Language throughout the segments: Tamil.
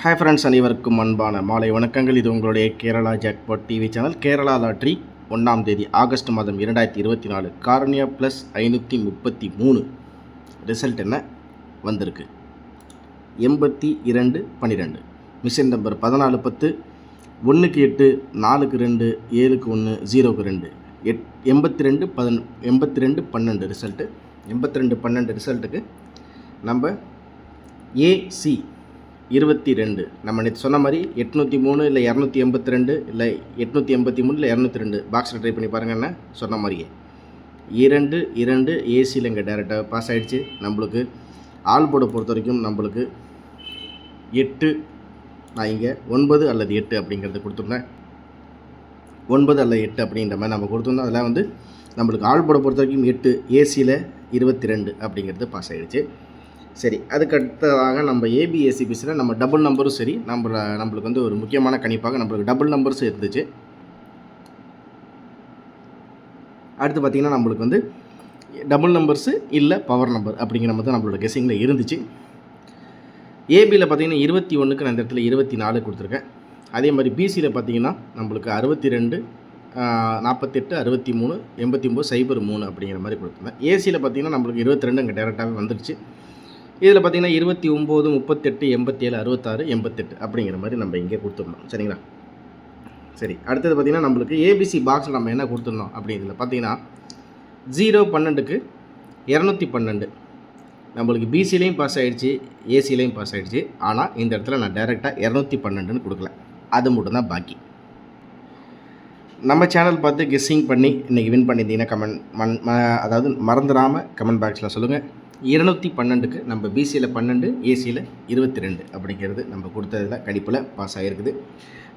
ஹாய் ஃப்ரெண்ட்ஸ், அனைவருக்கும் அன்பான மாலை வணக்கங்கள். இது உங்களுடைய Kerala jackpot TV channel. Kerala lottery 1ஆம் தேதி ஆகஸ்ட் மாதம் 2024 காரணியா ப்ளஸ் 533 ரிசல்ட் என்ன வந்திருக்கு? 8212 மிஷின் நம்பர் 1410 1க்கு 8 4க்கு 2 7க்கு 1 0க்கு 2 82 12 ரிசல்ட்டு. 82 12 ரிசல்ட்டுக்கு நம்ம ஏசி 22 நம்ம நேற்று சொன்ன மாதிரி 803 இல்லை 282 இல்லை 883 இல்லை 202 பாக்ஸில் ட்ரை பண்ணி பாருங்கன்னு சொன்ன மாதிரியே 2 ஏசியில் இங்கே டேரெக்டாக பாஸ் ஆகிடுச்சு. நம்மளுக்கு ஆல் போர்டை பொறுத்த வரைக்கும் நம்மளுக்கு 8, நான் இங்கே 9 அல்லது 8 அப்படிங்கிறது கொடுத்துருந்தேன். 9 அல்லது 8 அப்படின்ற மாதிரி நம்ம கொடுத்துருந்தோம். அதில் வந்து நம்மளுக்கு ஆல் போர்டை பொறுத்த வரைக்கும் 8, ஏசியில் 22 அப்படிங்கிறது பாஸ் ஆகிடுச்சு. சரி, அதுக்கு அடுத்ததாக நம்ம ஏபிஎஸ்சிபிஸில் நம்ம டபுள் நம்பரும் சரி, நம்மளுக்கு வந்து ஒரு முக்கியமான கணிப்பாக நம்மளுக்கு டபுள் நம்பர்ஸும் இருந்துச்சு. அடுத்து பார்த்திங்கன்னா நம்மளுக்கு வந்து டபுள் நம்பர்ஸு இல்லை பவர் நம்பர் அப்படிங்கிற மாதிரி தான் நம்மளோட கெஸ்ஸிங்கில் இருந்துச்சு. ஏபியில் பார்த்திங்கன்னா 21க்கு நான் இந்த இடத்துல 24 கொடுத்துருக்கேன். அதே மாதிரி பிசியில் பார்த்திங்கன்னா நம்மளுக்கு 62 48 63 89 03 அப்படிங்கிற மாதிரி கொடுத்துருந்தேன். ஏசியில் பார்த்திங்கன்னா நம்மளுக்கு 22 இங்கே டேரெக்டாகவே வந்துடுச்சு. இதில் பார்த்திங்கன்னா 29 38 87 66 88 அப்படிங்கிற மாதிரி நம்ம இங்கே கொடுத்துருந்தோம். சரிங்களா? சரி, அடுத்தது பார்த்திங்கன்னா நம்மளுக்கு ஏபிசி பாக்ஸில் நம்ம என்ன கொடுத்துருந்தோம் அப்படிங்கிறதுல பார்த்திங்கன்னா 0-12க்கு 212 நம்மளுக்கு பிசிலையும் பாஸ் ஆகிடுச்சு, ஏசிலையும் பாஸ் ஆகிடுச்சு. ஆனால் இந்த இடத்துல நான் டேரெக்டாக 212ன்னு கொடுக்கல, அது மட்டும்தான் பாக்கி. நம்ம சேனல் பார்த்து கெஸ்ஸிங் பண்ணி இன்றைக்கி வின் பண்ணியிருந்தீங்கன்னா அதாவது மறந்துடாமல் கமெண்ட் பாக்ஸில் சொல்லுங்கள். 212க்கு நம்ம பிசியில் 12, ஏசியில் 22 அப்படிங்கிறது நம்ம கொடுத்ததில் கணிப்பில் பாஸ் ஆகிருக்குது.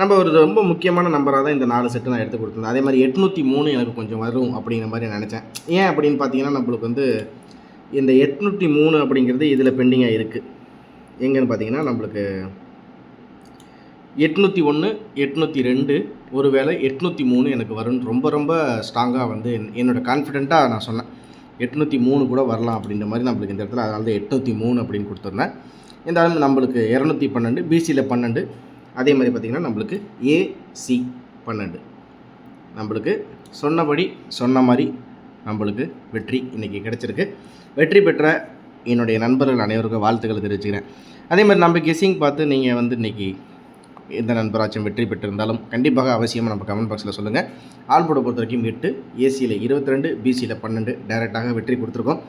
நம்ம ஒரு ரொம்ப முக்கியமான நம்பராக தான் இந்த 4 செட்டு நான் எடுத்து கொடுத்துருந்தேன். அதே மாதிரி 803 எனக்கு கொஞ்சம் வரும் அப்படிங்கிற மாதிரி நினச்சேன். ஏன் அப்படின்னு பார்த்தீங்கன்னா நம்மளுக்கு வந்து இந்த 803 அப்படிங்கிறது இதில் பெண்டிங்காக இருக்குது. எங்கன்னு பார்த்தீங்கன்னா நம்மளுக்கு 801 802 ஒரு வேளை 803 எனக்கு வரும்னு ரொம்ப ஸ்ட்ராங்காக வந்து என்னோடய கான்ஃபிடெண்ட்டாக நான் சொன்னேன். 803 கூட வரலாம் அப்படின்ற மாதிரி நம்மளுக்கு இந்த இடத்துல, அதனால தான் 803 அப்படின்னு கொடுத்துருந்தேன். இந்த அளவு நம்மளுக்கு 212, பிசியில் 12, அதே மாதிரி பார்த்திங்கன்னா நம்மளுக்கு ஏசி 12 நம்மளுக்கு சொன்ன மாதிரி நம்மளுக்கு வெற்றி இன்றைக்கி கிடச்சிருக்கு. வெற்றி பெற்ற என்னுடைய நண்பர்கள் அனைவருக்கும் வாழ்த்துக்களை தெரிவிச்சுக்கிறேன். அதே மாதிரி நம்ம கெஸ்ஸிங் பார்த்து நீங்கள் வந்து இன்றைக்கி எந்த நண்பராச்சும் வெற்றி பெற்றிருந்தாலும் கண்டிப்பாக அவசியமாக நம்ம கமெண்ட் பாக்ஸில் சொல்லுங்கள். ஆல் போர்டை பொறுத்த வரைக்கும் 8, ஏசியில் 22, பிசியில் 12 டைரெக்டாக வெற்றி கொடுத்துருக்கோம்.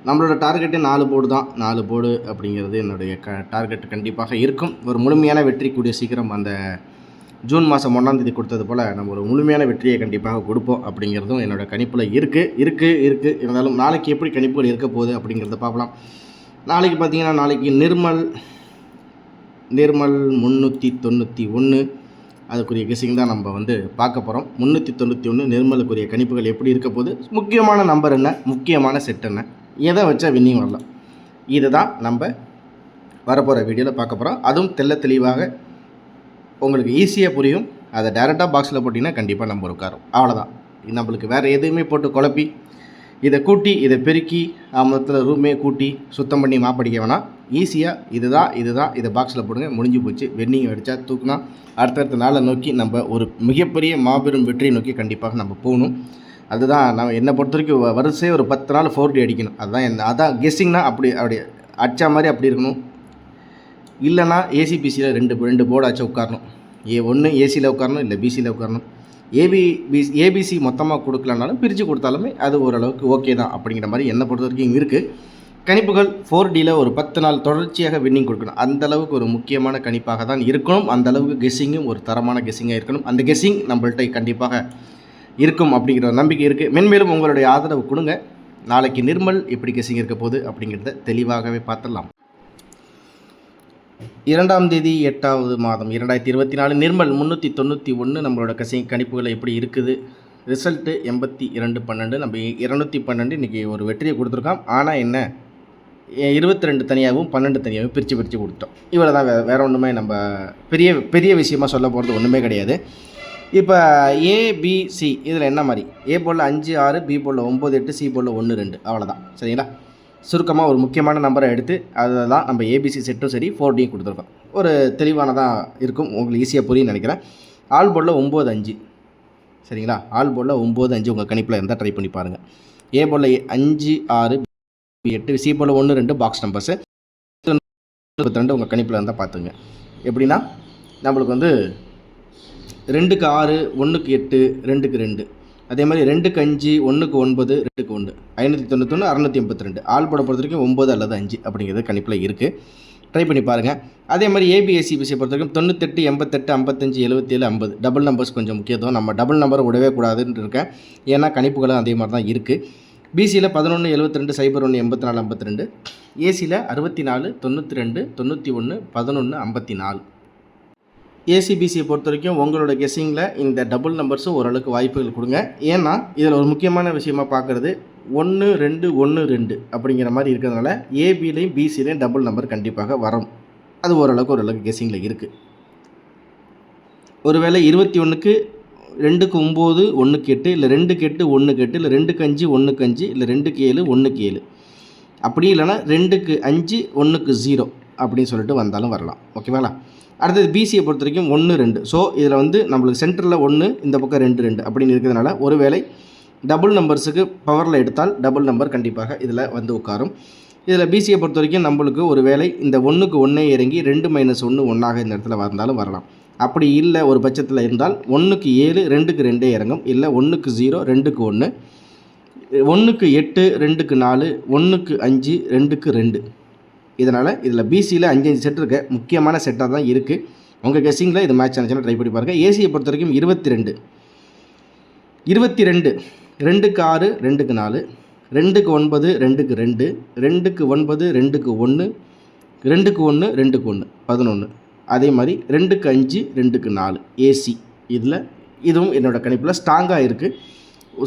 நம்மளோட டார்கெட்டு 4 போர்டு தான். 4 போர்டு அப்படிங்கிறது என்னுடைய டார்கெட் கண்டிப்பாக இருக்கும். ஒரு முழுமையான வெற்றி கூடிய சீக்கிரம் அந்த ஜூன் மாதம் 1ஆம் தேதி கொடுத்தது போல் நம்ம ஒரு முழுமையான வெற்றியை கண்டிப்பாக கொடுப்போம் அப்படிங்கிறதும் என்னோடய கணிப்பில் இருக்குது. இருந்தாலும் நாளைக்கு எப்படி கணிப்புகள் இருக்க போகுது அப்படிங்கிறத பார்க்கலாம். நாளைக்கு பார்த்திங்கன்னா நாளைக்கு நிர்மல் 391 அதுக்குரிய கெஸ்ஸிங் தான் நம்ம வந்து பார்க்க போகிறோம். 391 நிர்மலுக்குரிய கணிப்புகள் எப்படி இருக்க போகுது, முக்கியமான நம்பர் என்ன, முக்கியமான செட் என்ன, எதை வச்சா வின்னிங் வரலாம், இதை தான் நம்ம வரப்போகிற வீடியோவில் பார்க்க போகிறோம். அதுவும் தெளிவாக உங்களுக்கு ஈஸியாக புரியும். அதை டேரெக்டாக பாக்ஸில் போட்டிங்கன்னா கண்டிப்பாக நம்ம உட்காரும். அவ்வளோதான். நம்மளுக்கு வேறு எதுவுமே போட்டு குழப்பி இதை கூட்டி இதை பெருக்கி மொத்தத்தில் ரூமே கூட்டி சுத்தம் பண்ணி மாப்படிக்க வேணாம். ஈஸியாக இதுதான் இதை பாக்ஸில் போடுங்க, முடிஞ்சு போச்சு. வென்னிங் அடித்தா தூக்குனா அடுத்தடுத்த நாளை நோக்கி நம்ம ஒரு மிகப்பெரிய மாபெரும் வெற்றியை நோக்கி கண்டிப்பாக நம்ம போகணும். அதுதான் நம்ம என்னை பொறுத்த வரைக்கும் வரிசையே ஒரு 10 நாள் 4D அடிக்கணும். அதான் கெஸ்ஸிங்னா அப்படி அடித்தா மாதிரி அப்படி இருக்கணும். இல்லைனா ஏசிபிசியில் 2 போர்டு ஆச்சு உட்காரணும். ஒன்று ஏசியில் உட்காரணும், இல்லை பிசியில் உட்காரணும். ஏபிசி மொத்தமாக கொடுக்கலனாலும் பிரித்து கொடுத்தாலுமே அது ஓரளவுக்கு ஓகே தான் அப்படிங்கிற மாதிரி என்னை பொறுத்த வரைக்கும் இருக்குது. கணிப்புகள் 4Dயில் ஒரு 10 நாள் தொடர்ச்சியாக வின்னிங் கொடுக்கணும். அந்தளவுக்கு ஒரு முக்கியமான கணிப்பாக தான் இருக்கணும். அந்தளவுக்கு கெஸ்ஸிங்கும் ஒரு தரமான கெஸ்ஸிங்காக இருக்கணும். அந்த கெஸ்ஸிங் நம்மள்கிட்ட கண்டிப்பாக இருக்கும் அப்படிங்கிற ஒரு நம்பிக்கை இருக்குது. மென்மேலும் உங்களுடைய ஆதரவு கொடுங்க. நாளைக்கு நிர்மல் எப்படி கெஸ்ஸிங் இருக்க போகுது அப்படிங்கிறத தெளிவாகவே பார்த்துடலாம். 2ஆம் தேதி 8வது மாதம் 2024 நிர்மல் 391 நம்மளோட கணிப்புகள் எப்படி இருக்குது. ரிசல்ட்டு 8212. நம்ம 212 இன்றைக்கி ஒரு வெற்றியை கொடுத்துருக்கோம். ஆனால் என்ன, 22 தனியாகவும் 12 தனியாகவும் பிரித்து கொடுத்தோம். இவ்வளோ தான். வேறு ஒன்றுமே நம்ம பெரிய விஷயமாக சொல்ல போகிறது ஒன்றுமே கிடையாது. இப்போ ஏபிசி இதில் என்ன மாதிரி, ஏ போர்டில் 5 6, பி போர்டில் 9 8, சி போர்டில் 1 2 அவ்வளோதான். சரிங்களா? சுருக்கமாக ஒரு முக்கியமான நம்பரை எடுத்து அதில் தான் நம்ம ஏபிசி செட்டும் சரி 4Dயும் கொடுத்துருக்கோம். ஒரு தெளிவானதாக இருக்கும், உங்களுக்கு ஈஸியாக புரியும்னு நினைக்கிறேன். ஆல் போர்டில் 9-5 சரிங்களா? ஆல் போர்டில் 9-5 உங்கள் கணிப்பில் இருந்தால் ட்ரை பண்ணி பாருங்கள். ஏ போர்டில் 5-6 8 சி போர்டில் 1-2 பாக்ஸ் நம்பர்ஸு 22 உங்கள் கணிப்பில் இருந்தால் பார்த்துங்க. எப்படின்னா நம்மளுக்கு வந்து 2க்கு 6 1க்கு 8 2க்கு 2 அதே மாதிரி 2க்கு 5 1க்கு 9 2க்கு 1 591 682 ஆல் போர்டை பொறுத்த வரைக்கும் 9 அல்லது 5 அப்படிங்கிறது கணிப்பில் இருக்குது. ட்ரை பண்ணி பாருங்கள். அதே மாதிரி ஏபிஎஸ்சிபிசியை பொறுத்த வரைக்கும் 98 88 55 77 50 டபுள் நம்பர்ஸ் கொஞ்சம் முக்கியத்துவம். நம்ம டபுள் நம்பரை விடவே கூடாதுன்னு இருக்கேன், ஏன்னா கணிப்புகளும் அதே மாதிரி தான் இருக்குது. பிசியில் 11 72 01 84 52 ஏசியில் 64 92 91 11 54. ஏசிபிசியை பொறுத்த வரைக்கும் உங்களோட கெஸ்ஸிங்கில் இந்த டபுள் நம்பர்ஸும் ஓரளவுக்கு வாய்ப்புகள் கொடுங்க. ஏன்னா இதில் ஒரு முக்கியமான விஷயமாக பார்க்குறது 1 2 1 2 அப்படிங்கிற மாதிரி இருக்கிறதுனால ஏபிலையும் பிசிலையும் டபுள் நம்பர் கண்டிப்பாக வரும். அது ஓரளவுக்கு கெஸ்ஸிங்கில் இருக்குது. ஒருவேளை 21க்கு 2க்கு 9 1க்கு 8 இல்லை 2க்கு 8 1க்கு 8 இல்லை 2க்கு 5 1க்கு 5 இல்லை 2க்கு 7 1க்கு 7 அப்படி இல்லைனா 2க்கு 5 1க்கு 0 அப்படின்னு சொல்லிட்டு வந்தாலும் வரலாம். ஓகேங்களா? அடுத்தது பிசியை பொறுத்த வரைக்கும் 1 2. ஸோ இதில் வந்து நம்மளுக்கு சென்டரில் 1 இந்த பக்கம் 2 2 அப்படின்னு இருக்கிறதுனால ஒருவேளை டபுள் நம்பர்ஸுக்கு பவரில் எடுத்தால் டபுள் நம்பர் கண்டிப்பாக இதில் வந்து உட்காரும். இதில் பிசியை பொறுத்த வரைக்கும் நம்மளுக்கு ஒரு வேளை இந்த 1க்கு 1 இறங்கி 2 - 1 1ஆக இந்த இடத்துல வந்தாலும் வரலாம். அப்படி இல்லை ஒரு பட்சத்தில் இருந்தால் 1க்கு 7 2க்கு 2 இறங்கும், இல்லை 1க்கு 0 2க்கு 1 1க்கு 8 2க்கு 4 1க்கு 5 2க்கு 2. இதனால் இதில் பிசியில் 5 செட் இருக்க முக்கியமான செட்டாக தான் இருக்குது. உங்கள் கெஸ்ஸிங்கில் இது மேட்ச் ஆனிச்சுன்னா ட்ரை பண்ணி பாருங்கள். ஏசியை பொறுத்த வரைக்கும் 22 2க்கு 6 2க்கு 4 2க்கு 9 2க்கு 2 2க்கு 9 2க்கு 1 2க்கு 1 2க்கு 1 11 அதே மாதிரி 2க்கு 5 2க்கு 4 ஏசி. இதில் இதுவும் என்னோடய கணிப்பில் ஸ்ட்ராங்காக இருக்குது.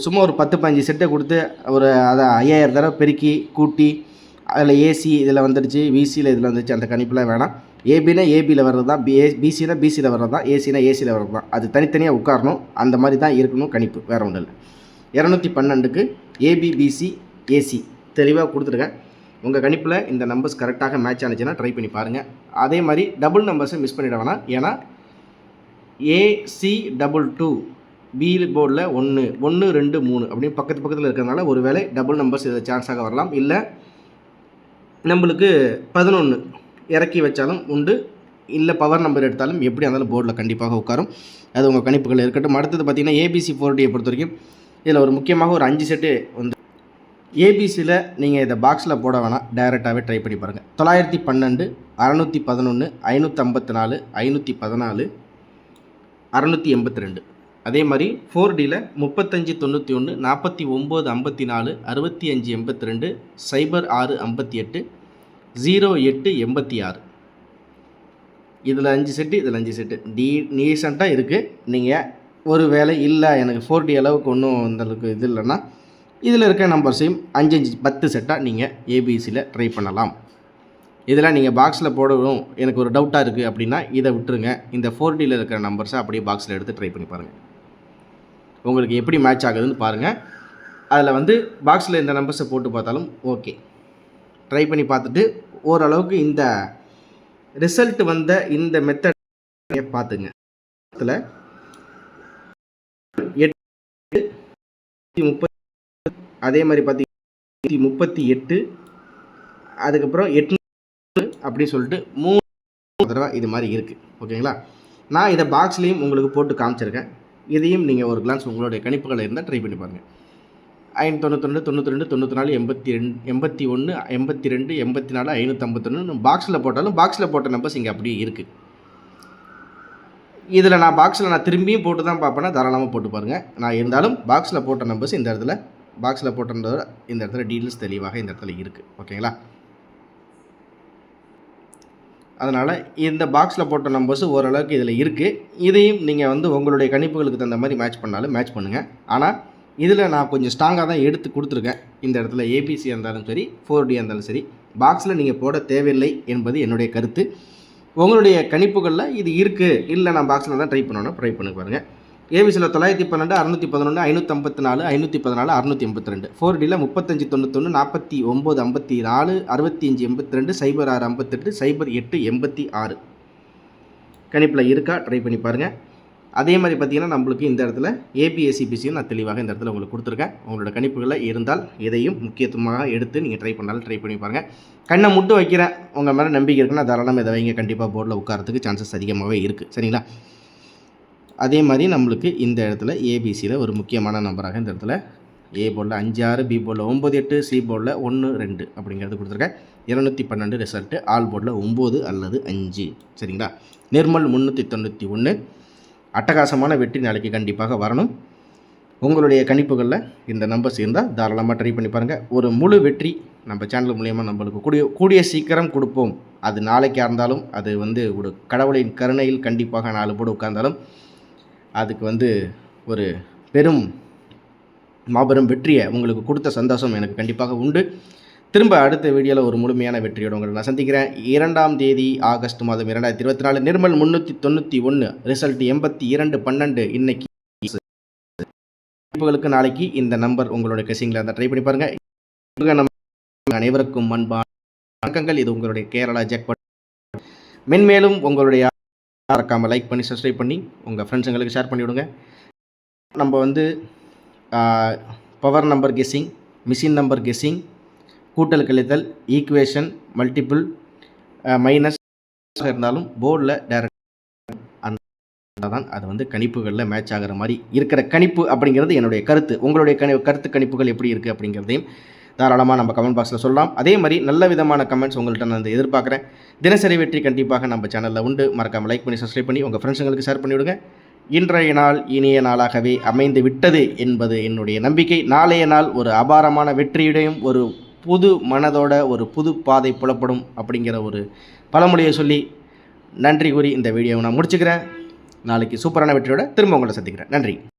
சும்மா ஒரு 10-15 செட்டை கொடுத்து ஒரு அதை 5000 தடவை பெருக்கி கூட்டி அதில் ஏசி இதில் வந்துடுச்சு, பிசியில் இதில் வந்துடுச்சு, அந்த கணிப்பில் வேணாம். ஏபினா ஏபியில் வர்றது தான், பிசினா பிசியில் வர்றது தான், ஏசினா ஏசியில் வர்றது தான். அது தனித்தனியாக உட்காரணும், அந்த மாதிரி தான் இருக்கணும் கணிப்பு, வேறு ஒன்றும் இல்லை. 212க்கு ஏபி பிசி ஏசி தெளிவாக கொடுத்துருக்கேன். உங்கள் கணிப்பில் இந்த நம்பர்ஸ் கரெக்டாக மேட்ச் ஆனிச்சுன்னா ட்ரை பண்ணி பாருங்கள். அதே மாதிரி டபுள் நம்பர்ஸை மிஸ் பண்ணிட வேணாம், ஏன்னா AC22 பி போர்டில் 1 1 2 3 அப்படின்னு பக்கத்தில் இருக்கிறதுனால ஒரு வேளை டபுள் நம்பர்ஸ் இதில் சான்ஸாக வரலாம். இல்லை நம்மளுக்கு 11 இறக்கி வச்சாலும் உண்டு, இல்லை பவர் நம்பர் எடுத்தாலும் எப்படி இருந்தாலும் போர்டில் கண்டிப்பாக உட்காரும். அது உங்கள் கணிப்புகள் இருக்கட்டும். அடுத்தது பார்த்திங்கன்னா ஏபிசி 4Dயை பொறுத்த வரைக்கும் இதில் ஒரு முக்கியமாக ஒரு 5 செட்டு வந்து ஏபிசியில் நீங்கள் இதை பாக்ஸில் போட வேணாம், டைரெக்டாகவே ட்ரை பண்ணி பாருங்கள். 912 611 554 514 682. அதே மாதிரி 4Dயில் 35 91 49 54 65 82 06 58 08 86. இதில் 5 செட்டு இதில் 5 செட்டு டீசெண்டாக இருக்குது. நீங்கள் ஒரு வேளை இல்லை எனக்கு 4D அளவுக்கு ஒன்றும் அந்தளவுக்கு இது இல்லைன்னா இதில் இருக்க நம்பர்ஸையும் 5 10 செட்டாக நீங்கள் ஏபிசியில் ட்ரை பண்ணலாம். இதெல்லாம் நீங்கள் பாக்ஸில் போடவும் எனக்கு ஒரு டவுட்டாக இருக்குது அப்படின்னா இதை விட்டுருங்க. இந்த 4Dயில் இருக்கிற நம்பர்ஸை அப்படியே பாக்ஸில் எடுத்து ட்ரை பண்ணி பாருங்கள், உங்களுக்கு எப்படி மேட்ச் ஆகுதுன்னு பாருங்கள். அதில் வந்து பாக்ஸில் இந்த நம்பர்ஸை போட்டு பார்த்தாலும் ஓகே, ட்ரை பண்ணி பார்த்துட்டு ஓரளவுக்கு இந்த ரிசல்ட் வந்த இந்த மெத்தட் பார்த்துங்க. அதில் 8 30 அதே மாதிரி பார்த்தீங்கன்னா 38 அதுக்கப்புறம் 800 அப்படின்னு சொல்லிட்டு 3 தடவை இது மாதிரி இருக்குது. ஓகேங்களா? நான் இதை பாக்ஸ்லேயும் உங்களுக்கு போட்டு காமிச்சிருக்கேன். இதையும் நீங்கள் ஒரு கிளான்ஸ் உங்களுடைய கணிப்புகள் இருந்தால் ட்ரை பண்ணி பாருங்கள். 591 92 94 82 81 82 84 551 பாக்ஸில் போட்டாலும் பாக்ஸில் போட்ட நம்பர்ஸ் இங்கே அப்படியே இருக்குது. இதில் நான் பாக்ஸில் நான் திரும்பியும் போட்டு தான் பார்ப்பேன்னா தாராளமாக போட்டு பாருங்கள். நான் இருந்தாலும் பாக்ஸில் போட்ட நம்பர்ஸ் இந்த இடத்துல பாக்ஸில் போட்டது இந்த இடத்துல டீட்டெயில்ஸ் தெளிவாக இந்த இடத்துல இருக்குது. ஓகேங்களா? அதனால் இந்த பாக்ஸில் போட்ட நம்பர்ஸ் ஓரளவுக்கு இதில் இருக்குது. இதையும் நீங்கள் வந்து உங்களுடைய கணிப்புகளுக்கு தகுந்த மாதிரி மேட்ச் பண்ணாலும் மேட்ச் பண்ணுங்கள். ஆனால் இதில் நான் கொஞ்சம் ஸ்ட்ராங்காக தான் எடுத்து கொடுத்துருக்கேன். இந்த இடத்துல ஏபிசி இருந்தாலும் சரி 4D இருந்தாலும் சரி பாக்ஸில் நீங்கள் போட தேவையில்லை என்பது என்னுடைய கருத்து. உங்களுடைய கணிப்புகளில் இது இருக்குது, இல்லை நான் பாக்ஸில் தான் ட்ரை பண்ணணும் ட்ரை பண்ணி பாருங்கள். ஏபிசியில் 912, 611, 554, 514, 682. 4Dயில் 35 91, 49 54, 65 82, 06 58, 08 86 கணிப்பில் இருக்கா ட்ரை பண்ணி பாருங்கள். அதே மாதிரி பார்த்திங்கன்னா நம்மளுக்கு இந்த இடத்துல ஏபிஎஸ்சிபிசியும் நான் தெளிவாக இந்த இடத்துல உங்களுக்கு கொடுத்துருக்கேன். உங்களோட கணிப்புகளில் இருந்தால் எதையும் முக்கியத்துவமாக எடுத்து நீங்கள் ட்ரை பண்ணாலும் ட்ரை பண்ணி பாருங்கள். கண்ணை முட்டு வைக்கிறேன், உங்கள் மேலே நம்பிக்கை இருக்குன்னா தாராளமாக இதை வைங்க, கண்டிப்பாக போர்டில் உட்காரத்துக்கு சான்சஸ் அதிகமாகவே இருக்குது. சரிங்களா? அதே மாதிரி நம்மளுக்கு இந்த இடத்துல ஏபிசியில் ஒரு முக்கியமான நம்பராக இந்த இடத்துல ஏ போர்டில் 5 6, பி போர்டில் 9 8, சி போர்டில் 1 2 அப்படிங்கிறது கொடுத்துருக்கேன். 212 ரிசல்ட்டு, ஆல் போர்டில் 9 அல்லது 5. சரிங்களா? நிர்மல் 391. அட்டகாசமான வெற்றி நாளைக்கு கண்டிப்பாக வரணும். உங்களுடைய கணிப்புகளில் இந்த நம்பர்ஸ் இருந்தால் தாராளமாக ட்ரை பண்ணி பாருங்கள். ஒரு முழு வெற்றி நம்ம சேனல் மூலயமா நம்மளுக்கு கூடிய சீக்கிரம் கொடுப்போம். அது நாளைக்காக இருந்தாலும், அது ஒரு கடவுளின் கருணையில் கண்டிப்பாக 4 போர்டு உட்கார்ந்தாலும் அதுக்கு ஒரு மாபெரும் வெற்றியை உங்களுக்கு கொடுத்த சந்தோஷம் எனக்கு கண்டிப்பாக உண்டு. திரும்ப அடுத்த வீடியோவில் ஒரு முழுமையான வெற்றியோடு உங்களை நான் சந்திக்கிறேன். 2ஆம் தேதி ஆகஸ்ட் மாதம் 2024 நிர்மல் 391 ரிசல்ட் 82 12. இன்னைக்கு கணிப்புகளுக்கு நாளைக்கு இந்த நம்பர் உங்களுடைய கெஸிங்கில் இருந்தால் ட்ரை பண்ணி பாருங்கள். அனைவருக்கும் அன்பான வணக்கங்கள். இது உங்களுடைய கேரளா ஜாக்பாட். மென்மேலும் உங்களுடைய மறக்காமல் லைக் பண்ணி சப்ஸ்கிரைப் பண்ணி உங்கள் ஃப்ரெண்ட்ஸுங்களுக்கு ஷேர் பண்ணிவிடுங்க. நம்ம power number guessing, machine number guessing, கூட்டல் கழித்தல், ஈக்குவேஷன், மல்டிபிள், மைனஸ் இருந்தாலும் போர்டில் டைரக்ட் அந்த தான் அது கணிப்புகளில் மேட்ச் ஆகிற மாதிரி இருக்கிற கணிப்பு அப்படிங்கிறது என்னுடைய கருத்து. உங்களுடைய கருத்து கணிப்புகள் எப்படி இருக்குது அப்படிங்கிறதையும் தாராளமாக நம்ம கமெண்ட் பாக்ஸில் சொல்லலாம். அதே மாதிரி நல்ல விதமான கமெண்ட்ஸ் உங்கள்கிட்ட நான் எதிர்பார்க்குறேன். தினசரி வெற்றி கண்டிப்பாக நம்ம சேனலில் உண்டு. மறக்காமல் லைக் பண்ணி சப்ஸ்கிரைப் பண்ணி உங்கள் ஃப்ரெண்ட்ஸுங்களுக்கு ஷேர் பண்ணிவிடுங்க. இன்றைய நாள் இனிய நாளாகவே அமைந்து விட்டது என்பது என்னுடைய நம்பிக்கை. நாளைய நாள் ஒரு அபாரமான வெற்றியுடையும் ஒரு புது மனதோட ஒரு புது பாதை புலப்படும் அப்படிங்கிற ஒரு பழமொழியை சொல்லி நன்றி கூறி இந்த வீடியோவை நான் முடிச்சுக்கிறேன். நாளைக்கு சூப்பரான வெற்றியோட திரும்ப உங்களை சந்திக்கிறேன். நன்றி.